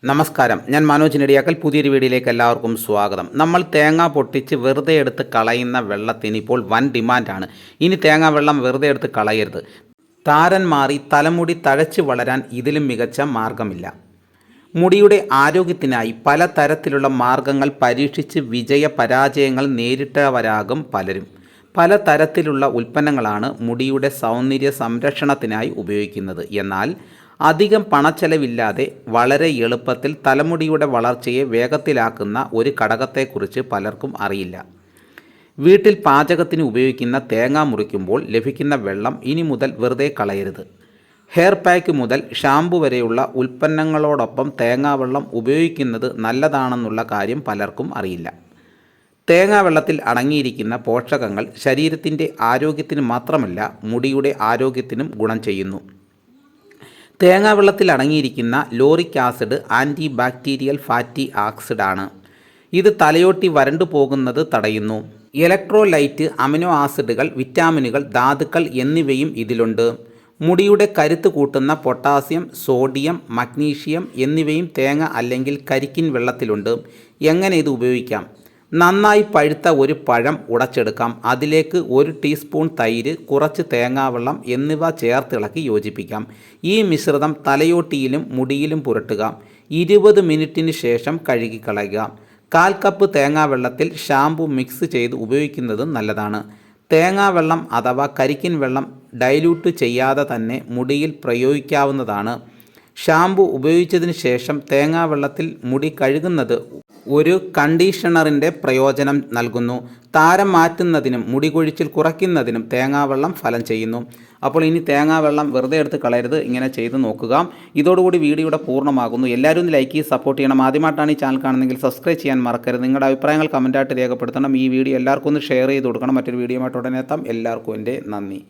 നമസ്കാരം, ഞാൻ മനോജ് നെടിയാക്കൽ. പുതിയൊരു വീഡിയോയിലേക്ക് എല്ലാവർക്കും സ്വാഗതം. നമ്മൾ തേങ്ങ പൊട്ടിച്ച് വെറുതെ എടുത്ത് കളയുന്ന വെള്ളത്തിന് ഇപ്പോൾ വൻ ഡിമാൻഡാണ്. ഇനി തേങ്ങാ വെള്ളം വെറുതെ എടുത്ത് കളയരുത്. താരൻ മാറി തലമുടി തഴച്ച് വളരാൻ ഇതിലും മികച്ച മാർഗമില്ല. മുടിയുടെ ആരോഗ്യത്തിനായി പലതരത്തിലുള്ള മാർഗങ്ങൾ പരീക്ഷിച്ച് വിജയ പരാജയങ്ങൾ നേരിട്ടവരാകും പലരും. പലതരത്തിലുള്ള ഉൽപ്പന്നങ്ങളാണ് മുടിയുടെ സൗന്ദര്യ സംരക്ഷണത്തിനായി ഉപയോഗിക്കുന്നത്. എന്നാൽ അധികം പണച്ചെലവില്ലാതെ വളരെ എളുപ്പത്തിൽ തലമുടിയുടെ വളർച്ചയെ വേഗത്തിലാക്കുന്ന ഒരു ഘടകത്തെക്കുറിച്ച് പലർക്കും അറിയില്ല. വീട്ടിൽ പാചകത്തിന് ഉപയോഗിക്കുന്ന തേങ്ങ മുറിക്കുമ്പോൾ ലഭിക്കുന്ന വെള്ളം ഇനി മുതൽ വെറുതെ കളയരുത്. ഹെയർ പാക്ക് മുതൽ ഷാമ്പു വരെയുള്ള ഉൽപ്പന്നങ്ങളോടൊപ്പം തേങ്ങാവെള്ളം ഉപയോഗിക്കുന്നത് നല്ലതാണെന്നുള്ള കാര്യം പലർക്കും അറിയില്ല. തേങ്ങാവെള്ളത്തിൽ അടങ്ങിയിരിക്കുന്ന പോഷകങ്ങൾ ശരീരത്തിൻ്റെ ആരോഗ്യത്തിന് മാത്രമല്ല, മുടിയുടെ ആരോഗ്യത്തിനും ഗുണം ചെയ്യുന്നു. തേങ്ങാവെള്ളത്തിൽ അടങ്ങിയിരിക്കുന്ന lauric acid anti bacterial fatty ആസിഡാണ്. ഇത് തലയോട്ടി വരണ്ടു പോകുന്നത് തടയുന്നു. ഇലക്ട്രോലൈറ്റ്, അമിനോ ആസിഡുകൾ, വിറ്റാമിനുകൾ, ധാതുക്കൾ എന്നിവയും ഇതിലുണ്ട്. മുടിയുടെ കരുത്ത് കൂട്ടുന്ന പൊട്ടാസ്യം, സോഡിയം, മഗ്നീഷ്യം എന്നിവയും തേങ്ങ അല്ലെങ്കിൽ കരിക്കിൻ വെള്ളത്തിലുണ്ട്. എങ്ങനെ ഇത് ഉപയോഗിക്കാം? നന്നായി പഴുത്ത ഒരു പഴം ഉടച്ചെടുക്കാം. അതിലേക്ക് 1 ടീസ്പൂൺ തൈര്, കുറച്ച് തേങ്ങാവെള്ളം എന്നിവ ചേർത്തിളക്കി യോജിപ്പിക്കാം. ഈ മിശ്രിതം തലയോട്ടിയിലും മുടിയിലും പുരട്ടുക. 20 മിനിറ്റിന് ശേഷം കഴുകിക്കളയുക. 1/4 കപ്പ് തേങ്ങാവെള്ളത്തിൽ ഷാമ്പു മിക്സ് ചെയ്ത് ഉപയോഗിക്കുന്നത് നല്ലതാണ്. തേങ്ങാവെള്ളം അഥവാ കരിക്കിൻ വെള്ളം ഡൈല്യൂട്ട് ചെയ്യാതെ തന്നെ മുടിയിൽ പ്രയോഗിക്കാവുന്നതാണ്. ഷാമ്പു ഉപയോഗിച്ചതിന് ശേഷം തേങ്ങാവെള്ളത്തിൽ മുടി കഴുകുന്നത് ഒരു കണ്ടീഷണറിൻ്റെ പ്രയോജനം നൽകുന്നു. താരം മാറ്റുന്നതിനും മുടി കൊഴിച്ചിൽ കുറയ്ക്കുന്നതിനും തേങ്ങാവെള്ളം ഫലം ചെയ്യുന്നു. അപ്പോൾ ഇനി തേങ്ങാവെള്ളം വെറുതെ എടുത്ത് കളയരുത്. ഇങ്ങനെ ചെയ്ത് നോക്കുക. ഇതോടുകൂടി വീഡിയോയുടെ പൂർണ്ണമാകുന്നു. എല്ലാവരും ഒന്ന് ലൈക്ക് ചെയ്ത് സപ്പോർട്ട് ചെയ്യണം. ആദ്യമായിട്ടാണ് ഈ ചാനൽ കാണുന്നതെങ്കിൽ സബ്സ്ക്രൈബ് ചെയ്യാൻ മറക്കരുത്. നിങ്ങളുടെ അഭിപ്രായങ്ങൾ കമൻറ്റായിട്ട് രേഖപ്പെടുത്തണം. ഈ വീഡിയോ എല്ലാവർക്കും ഒന്ന് ഷെയർ ചെയ്ത് കൊടുക്കണം. മറ്റൊരു വീഡിയോയുമായിട്ട് ഉടനെ എത്താം. എല്ലാവർക്കും എൻ്റെ നന്ദി.